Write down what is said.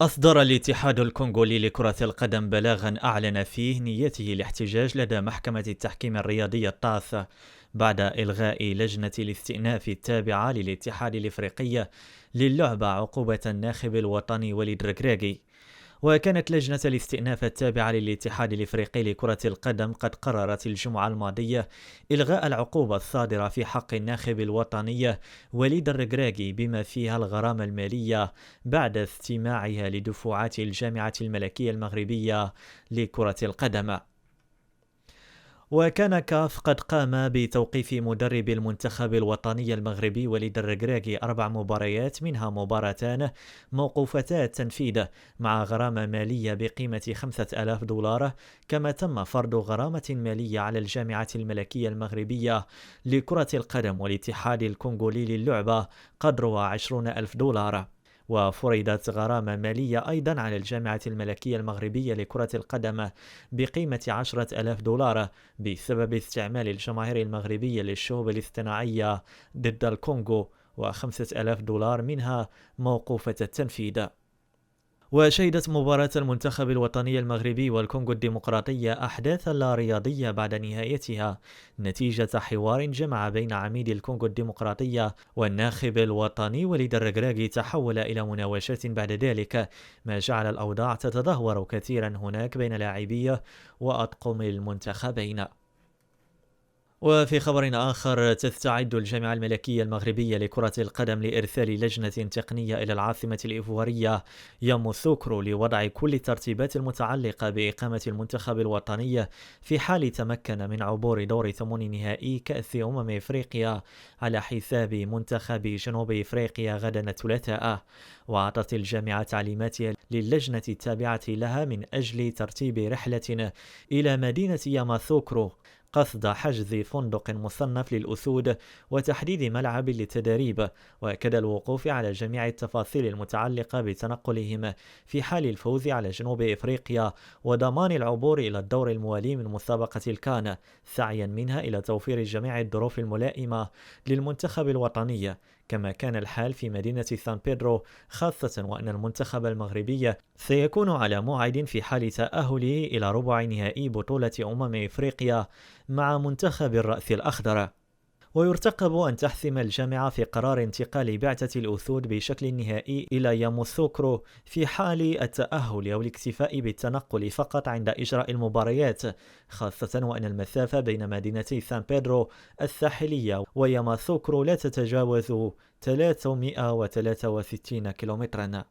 أصدر الاتحاد الكونغولي لكرة القدم بلاغا أعلن فيه نيته الاحتجاج لدى محكمة التحكيم الرياضي الطاس بعد إلغاء لجنة الاستئناف التابعة للاتحاد الإفريقي للعبة عقوبة الناخب الوطني وليد ركراكي. وكانت لجنة الاستئناف التابعة للاتحاد الإفريقي لكرة القدم قد قررت الجمعة الماضية إلغاء العقوبة الصادرة في حق الناخب الوطني وليد الركراكي بما فيها الغرامة المالية بعد استماعها لدفوعات الجامعة الملكية المغربية لكرة القدم. وكان كاف قد قام بتوقيف مدرب المنتخب الوطني المغربي وليد الركراكي 4 مباريات منها مباراتان موقوفتا التنفيذ مع غرامة مالية بقيمة $5000، كما تم فرض غرامة مالية على الجامعة الملكية المغربية لكرة القدم والاتحاد الكونغولي للعبة قدرها $20,000. وفرضت غرامة مالية أيضا على الجامعة الملكية المغربية لكرة القدم بقيمة $10,000 بسبب استعمال الجماهير المغربية للشهب الاصطناعية ضد الكونغو، و$5,000 منها موقوفة التنفيذ. وشهدت مباراة المنتخب الوطني المغربي والكونغو الديمقراطية أحداثا لا رياضية بعد نهايتها نتيجة حوار جمع بين عميد الكونغو الديمقراطية والناخب الوطني وليد الركراكي تحول إلى مناوشات بعد ذلك، ما جعل الأوضاع تتدهور كثيرا هناك بين لاعبي وأطقم المنتخبين. وفي خبر آخر، تستعد الجامعة الملكية المغربية لكرة القدم لإرسال لجنة تقنية إلى العاصمة الإيفوارية ياموسوكرو لوضع كل الترتيبات المتعلقة بإقامة المنتخب الوطني في حال تمكن من عبور دور ثمن نهائي كأس إفريقيا على حساب منتخب جنوب إفريقيا غدا الثلاثاء. وأعطت الجامعة تعليمات للجنة التابعة لها من أجل ترتيب رحلة إلى مدينة ياماسوكرو قصد حجز فندق مصنف للأسود وتحديد ملعب للتدريب، وكذا الوقوف على جميع التفاصيل المتعلقة بتنقلهم في حال الفوز على جنوب إفريقيا وضمان العبور إلى الدور الموالي من مسابقة الكان، سعيا منها إلى توفير جميع الظروف الملائمة للمنتخب الوطني كما كان الحال في مدينة سان بيدرو، خاصة وأن المنتخب المغربي سيكون على موعد في حال تأهله إلى ربع نهائي بطولة إفريقيا مع منتخب الرأس الأخضر. ويرتقب أن تحسم الجامعة في قرار انتقال بعثة الأسود بشكل نهائي إلى ياموسوكرو في حال التأهل أو الاكتفاء بالتنقل فقط عند إجراء المباريات، خاصة وأن المسافة بين مدينتي سان بيدرو الساحلية وياماسوكرو لا تتجاوز 363 كيلومترا.